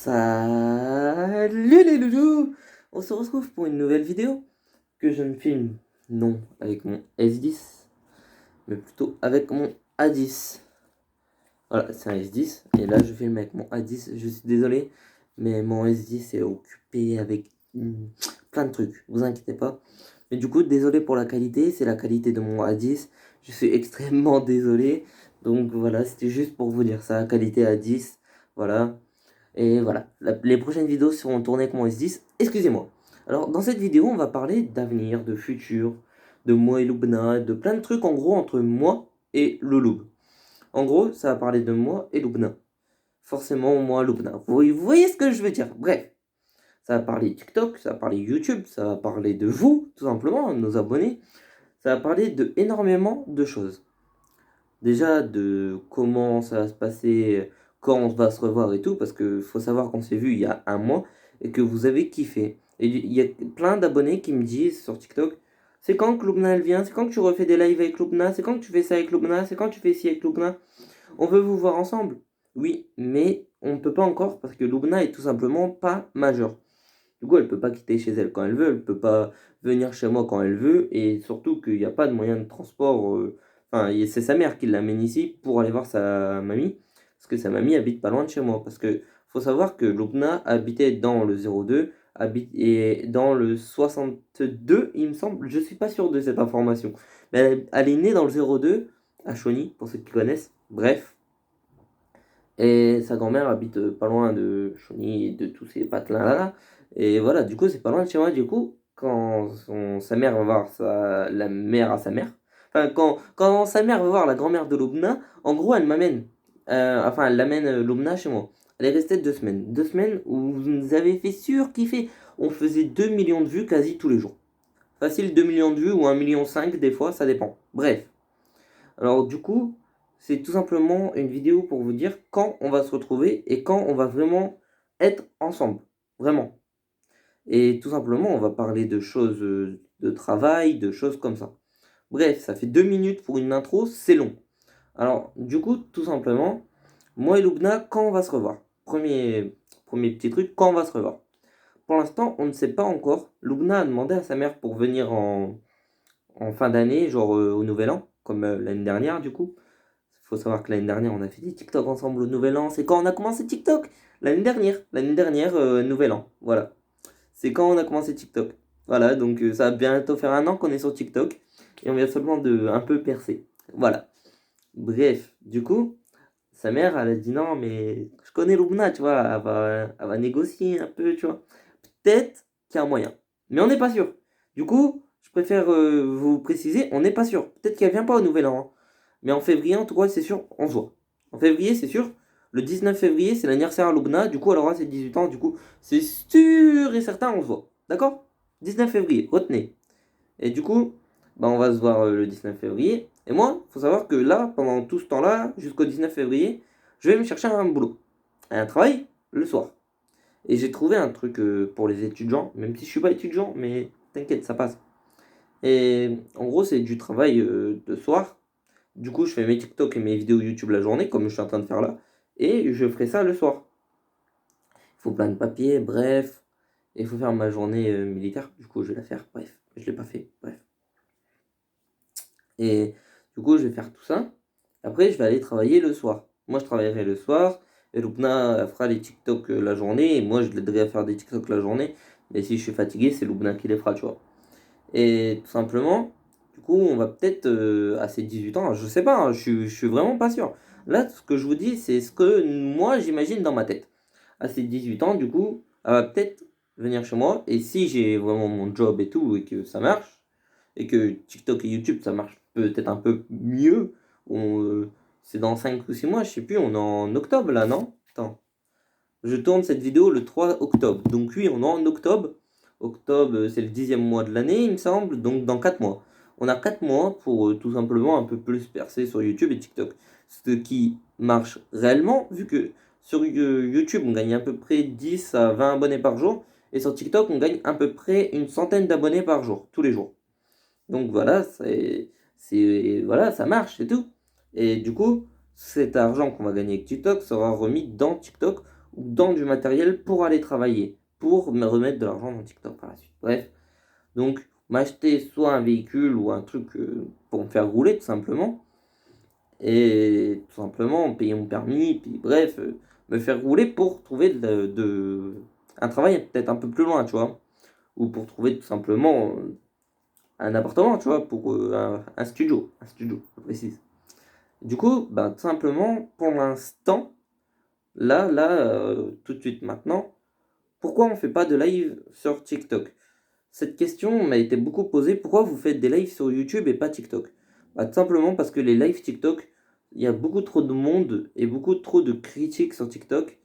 Salut les loulous! On se retrouve pour une nouvelle vidéo que je ne filme non avec mon S10 mais plutôt avec mon A10. Voilà, c'est un S10 et là je filme avec mon A10. Je suis désolé mais mon S10 est occupé avec plein de trucs, vous inquiétez pas. Mais du coup désolé pour la qualité, c'est la qualité de mon A10. Je suis extrêmement désolé. Donc voilà, c'était juste pour vous dire ça, qualité A10, voilà. Et voilà, les prochaines vidéos seront tournées avec mon S10. Excusez-moi. Alors, dans cette vidéo, on va parler d'avenir, de futur, de moi et Lubna, de plein de trucs en gros entre moi et le Lub. En gros, ça va parler de moi et Lubna. Forcément, moi, Lubna. Vous voyez ce que je veux dire? Bref, ça va parler TikTok, ça va parler YouTube, ça va parler de vous, tout simplement, nos abonnés. Ça va parler de énormément de choses. Déjà, de comment ça va se passer, quand on va se revoir et tout, parce que faut savoir qu'on s'est vu il y a un mois et que vous avez kiffé. Et il y a plein d'abonnés qui me disent sur TikTok, c'est quand que Lubna elle vient, c'est quand que tu refais des lives avec Lubna, c'est quand que tu fais ça avec Lubna, c'est quand que tu fais ci avec Lubna. On veut vous voir ensemble. Oui, mais on ne peut pas encore parce que Lubna est tout simplement pas majeure. Du coup, elle peut pas quitter chez elle quand elle veut, elle peut pas venir chez moi quand elle veut, et surtout qu'il n'y a pas de moyen de transport. Enfin, c'est sa mère qui l'amène ici pour aller voir sa mamie, parce que sa mamie habite pas loin de chez moi. Parce que faut savoir que Lubna habitait dans le 02, et dans le 62, il me semble, je suis pas sûr de cette information. Mais elle est née dans le 02, à Chauny, pour ceux qui connaissent. Bref. Et sa grand-mère habite pas loin de Chauny et de tous ces patelins-là. Et voilà, du coup, c'est pas loin de chez moi. Du coup, quand sa mère va voir la mère à sa mère, enfin, quand sa mère va voir la grand-mère de Lubna, en gros, elle m'amène, enfin, elle l'amène Lubna chez moi. Elle est restée 2 semaines. 2 semaines où vous nous avez fait surkiffer. On faisait 2 millions de vues quasi tous les jours. Facile 2 millions de vues ou 1,5 million des fois, ça dépend. Bref. Alors du coup, c'est tout simplement une vidéo pour vous dire quand on va se retrouver et quand on va vraiment être ensemble. Vraiment. Et tout simplement, on va parler de choses de travail, de choses comme ça. Bref, ça fait 2 minutes pour une intro, c'est long. Alors du coup, tout simplement, moi et Lubna, quand on va se revoir? Premier petit truc, quand on va se revoir? Pour l'instant, on ne sait pas encore. Lubna a demandé à sa mère pour venir en fin d'année, genre au Nouvel An, comme l'année dernière du coup. Faut savoir que l'année dernière, on a fait des TikTok ensemble au Nouvel An. C'est quand on a commencé TikTok? L'année dernière. L'année dernière, Nouvel An. Voilà. C'est quand on a commencé TikTok. Voilà, donc ça va bientôt faire un an qu'on est sur TikTok. Et on vient seulement de un peu percer. Voilà. Bref, du coup, sa mère, elle a dit non, mais je connais Lubna, tu vois. Elle va négocier un peu, tu vois. Peut-être qu'il y a un moyen. Mais on n'est pas sûr. Du coup, je préfère vous préciser, on n'est pas sûr. Peut-être qu'elle vient pas au Nouvel An, hein. Mais en février, en tout cas, c'est sûr, on se voit. En février, c'est sûr. Le 19 février, c'est l'anniversaire à Lubna. Du coup, elle aura ses 18 ans. Du coup, c'est sûr et certain, on se voit. D'accord? 19 février, retenez. Et du coup, bah, on va se voir le 19 février. Et moi, faut savoir que là, pendant tout ce temps-là, jusqu'au 19 février, je vais me chercher un boulot. Un travail le soir. Et j'ai trouvé un truc pour les étudiants, même si je suis pas étudiant, mais t'inquiète, ça passe. Et en gros, c'est du travail de soir. Du coup, je fais mes TikTok et mes vidéos YouTube la journée, comme je suis en train de faire là. Et je ferai ça le soir. Il faut plein de papiers, bref. Et il faut faire ma journée militaire. Du coup, je vais la faire, bref. Je l'ai pas fait, bref. Et du coup, je vais faire tout ça. Après, je vais aller travailler le soir. Moi, je travaillerai le soir. Et Lubna fera les TikTok la journée. Et moi, je l'aiderai à faire des TikTok la journée. Mais si je suis fatigué, c'est Lubna qui les fera, tu vois. Et tout simplement, du coup, on va peut-être à ses 18 ans, je sais pas, hein, je suis vraiment pas sûr. Là, ce que je vous dis, c'est ce que moi j'imagine dans ma tête. À ses 18 ans, du coup, elle va peut-être venir chez moi. Et si j'ai vraiment mon job et tout, et que ça marche, et que TikTok et YouTube ça marche peut-être un peu mieux, c'est dans 5 ou 6 mois, je sais plus, on est en octobre là, non? Attends. Je tourne cette vidéo le 3 octobre. Donc oui, on est en octobre. Octobre, c'est le 10e mois de l'année, il me semble. Donc dans 4 mois. On a 4 mois pour tout simplement un peu plus percer sur YouTube et TikTok. Ce qui marche réellement, vu que sur YouTube, on gagne à peu près 10 à 20 abonnés par jour. Et sur TikTok, on gagne à peu près une centaine d'abonnés par jour, tous les jours. Donc voilà, voilà, ça marche, c'est tout. Et du coup, cet argent qu'on va gagner avec TikTok sera remis dans TikTok ou dans du matériel pour aller travailler, pour me remettre de l'argent dans TikTok par la suite. Bref, donc m'acheter soit un véhicule ou un truc pour me faire rouler tout simplement, et tout simplement payer mon permis, puis bref, me faire rouler pour trouver un travail peut-être un peu plus loin, tu vois, ou pour trouver tout simplement un appartement, tu vois, pour un studio, je précise. Du coup, bah, tout simplement, pour l'instant, tout de suite maintenant, pourquoi on fait pas de live sur TikTok? Cette question m'a été beaucoup posée. Pourquoi vous faites des lives sur YouTube et pas TikTok? Bah, tout simplement parce que les lives TikTok, il y a beaucoup trop de monde et beaucoup trop de critiques sur TikTok.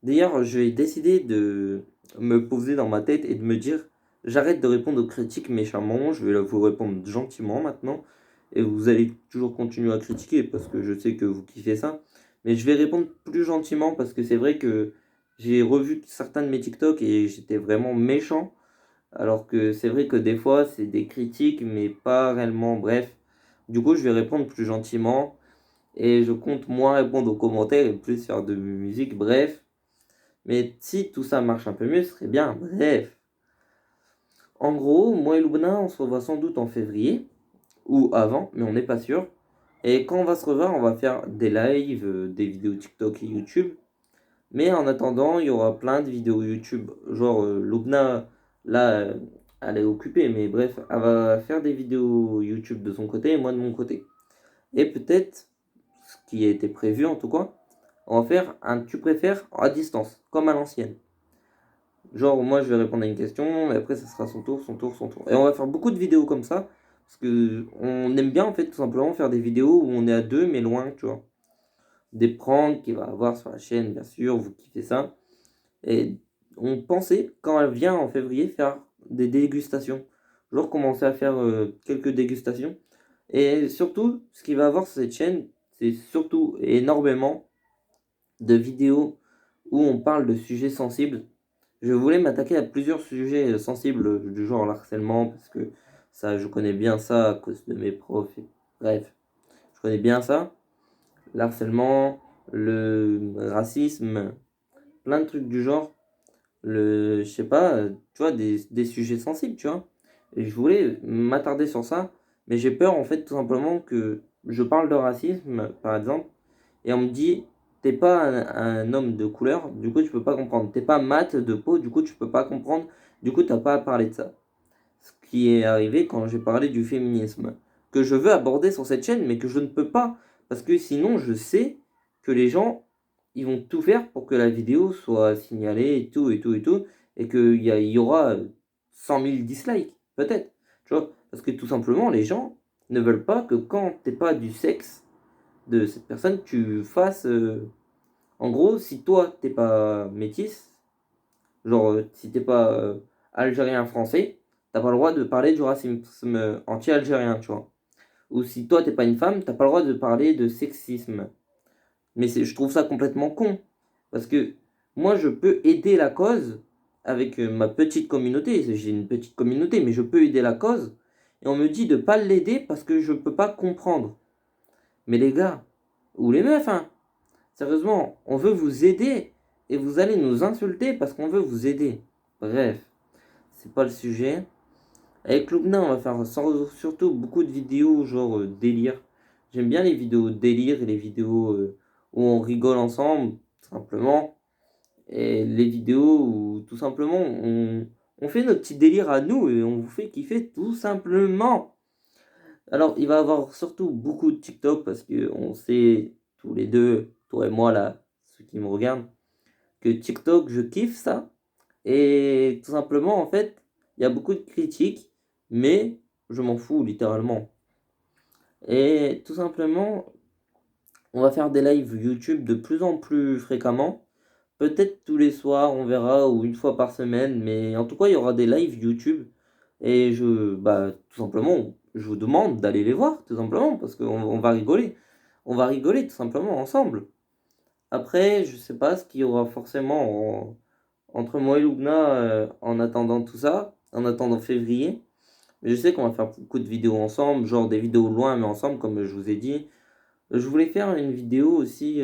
D'ailleurs, je vais décider de me poser dans ma tête et de me dire, j'arrête de répondre aux critiques méchamment, je vais vous répondre gentiment maintenant. Et vous allez toujours continuer à critiquer parce que je sais que vous kiffez ça. Mais je vais répondre plus gentiment parce que c'est vrai que j'ai revu certains de mes TikTok et j'étais vraiment méchant. Alors que c'est vrai que des fois, c'est des critiques, mais pas réellement. Bref, du coup, je vais répondre plus gentiment. Et je compte moins répondre aux commentaires et plus faire de musique. Bref. Mais si tout ça marche un peu mieux, ce serait bien. Bref. En gros, moi et Lubna, on se revoit sans doute en février. Ou avant, mais on n'est pas sûr. Et quand on va se revoir, on va faire des lives, des vidéos TikTok et YouTube. Mais en attendant, il y aura plein de vidéos YouTube. Genre, Lubna, là, elle est occupée, mais bref, elle va faire des vidéos YouTube de son côté et moi de mon côté. Et peut-être, ce qui a été prévu en tout cas, on va faire un tu préfères à distance, comme à l'ancienne. Genre, moi je vais répondre à une question, et après ça sera son tour, son tour, son tour. Et on va faire beaucoup de vidéos comme ça, parce que on aime bien en fait tout simplement faire des vidéos où on est à deux mais loin, tu vois. Des pranks qu'il va avoir sur la chaîne, bien sûr, vous kiffez ça. Et on pensait, quand elle vient en février, faire des dégustations. Genre commencer à faire quelques dégustations. Et surtout, ce qu'il va avoir sur cette chaîne, c'est surtout énormément de vidéos où on parle de sujets sensibles. Je voulais m'attaquer à plusieurs sujets sensibles du genre l'harcèlement, parce que ça, je connais bien ça à cause de mes profs. Bref, je connais bien ça. L'harcèlement, le racisme, plein de trucs du genre. Je sais pas, tu vois, des sujets sensibles, tu vois. Et je voulais m'attarder sur ça, mais j'ai peur en fait tout simplement que je parle de racisme, par exemple, et on me dit, t'es pas un homme de couleur, du coup tu peux pas comprendre. T'es pas mat de peau, du coup tu peux pas comprendre, du coup t'as pas à parler de ça. Ce qui est arrivé quand j'ai parlé du féminisme, que je veux aborder sur cette chaîne, mais que je ne peux pas, parce que sinon je sais que les gens, ils vont tout faire pour que la vidéo soit signalée et tout, et tout, et tout, et qu'il y aura 100 000 dislikes, peut-être, tu vois, parce que tout simplement, les gens ne veulent pas que quand t'es pas du sexe de cette personne, tu fasses... En gros, si toi, t'es pas métisse, genre, si t'es pas algérien français, t'as pas le droit de parler du racisme anti-algérien, tu vois. Ou si toi, t'es pas une femme, t'as pas le droit de parler de sexisme. Mais je trouve ça complètement con. Parce que moi, je peux aider la cause avec ma petite communauté. J'ai une petite communauté, mais je peux aider la cause. Et on me dit de pas l'aider parce que je peux pas comprendre. Mais les gars, ou les meufs, hein, sérieusement, on veut vous aider et vous allez nous insulter parce qu'on veut vous aider. Bref, c'est pas le sujet. Avec Lubna, on va faire surtout beaucoup de vidéos genre délire. J'aime bien les vidéos délire et les vidéos où on rigole ensemble, tout simplement. Et les vidéos où tout simplement on fait notre petit délire à nous et on vous fait kiffer tout simplement. Alors, il va y avoir surtout beaucoup de TikTok parce que on sait tous les deux, toi et moi là, ceux qui me regardent, que TikTok, je kiffe ça. Et tout simplement, en fait, il y a beaucoup de critiques, mais je m'en fous littéralement. Et tout simplement, on va faire des lives YouTube de plus en plus fréquemment. Peut-être tous les soirs, on verra, ou une fois par semaine, mais en tout cas, il y aura des lives YouTube. Et bah, tout simplement, je vous demande d'aller les voir, tout simplement, parce qu'on va rigoler. On va rigoler tout simplement ensemble. Après, je sais pas ce qu'il y aura forcément entre moi et Lubna en attendant tout ça, en attendant février. Mais je sais qu'on va faire beaucoup de vidéos ensemble, genre des vidéos loin mais ensemble, comme je vous ai dit. Je voulais faire une vidéo aussi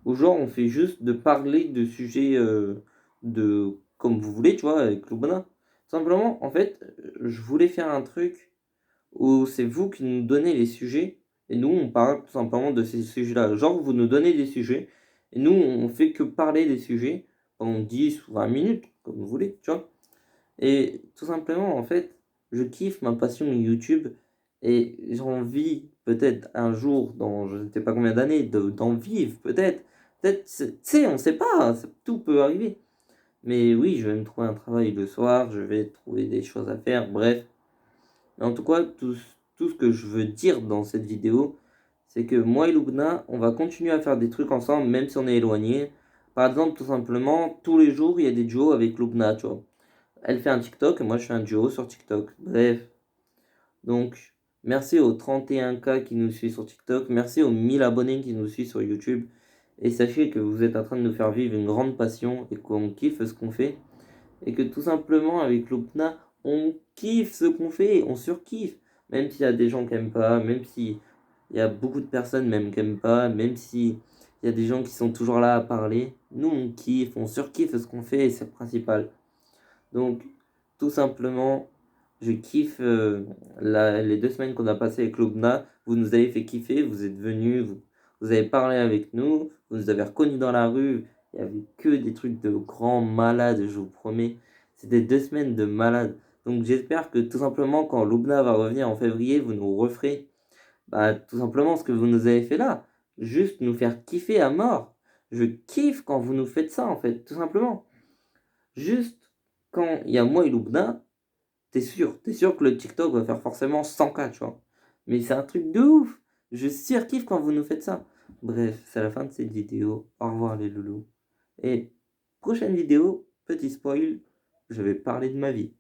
Ou genre, on fait juste de parler de sujets de comme vous voulez, tu vois, avec Lubna. Simplement, en fait, je voulais faire un truc où c'est vous qui nous donnez les sujets et nous, on parle tout simplement de ces sujets-là. Genre, vous nous donnez des sujets et nous, on fait que parler des sujets pendant 10 ou 20 minutes, comme vous voulez, tu vois. Et tout simplement, en fait, je kiffe ma passion YouTube et j'ai envie, peut-être un jour, dans je ne sais pas combien d'années, d'en vivre, peut-être. Peut-être, tu sais, on ne sait pas, tout peut arriver. Mais oui, je vais me trouver un travail le soir, je vais trouver des choses à faire, bref. Mais en tout cas, tout ce que je veux dire dans cette vidéo, c'est que moi et Lubna, on va continuer à faire des trucs ensemble, même si on est éloignés. Par exemple, tout simplement, tous les jours, il y a des duos avec Lubna, tu vois. Elle fait un TikTok et moi je fais un duo sur TikTok. Bref. Donc, merci aux 31K qui nous suivent sur TikTok. Merci aux 1000 abonnés qui nous suivent sur YouTube. Et sachez que vous êtes en train de nous faire vivre une grande passion et qu'on kiffe ce qu'on fait. Et que tout simplement, avec Lupna, on kiffe ce qu'on fait. On surkiffe. Même s'il y a des gens qui n'aiment pas, même s'il y a beaucoup de personnes même qui n'aiment pas, même s'il y a des gens qui sont toujours là à parler. Nous, on kiffe, on surkiffe ce qu'on fait et c'est le principal. Donc, tout simplement, je kiffe les 2 semaines qu'on a passées avec Lubna. Vous nous avez fait kiffer, vous êtes venus, vous avez parlé avec nous, vous nous avez reconnus dans la rue. Il n'y avait que des trucs de grands malades, je vous promets. C'était 2 semaines de malades. Donc j'espère que tout simplement, quand Lubna va revenir en février, vous nous referez tout simplement ce que vous nous avez fait là. Juste nous faire kiffer à mort. Je kiffe quand vous nous faites ça, en fait, tout simplement. Juste quand il y a moi et Lubna, t'es sûr que le TikTok va faire forcément 100K, tu vois. Mais c'est un truc de ouf. Je surkiffe quand vous nous faites ça. Bref, c'est la fin de cette vidéo. Au revoir les loulous. Et prochaine vidéo, petit spoil, je vais parler de ma vie.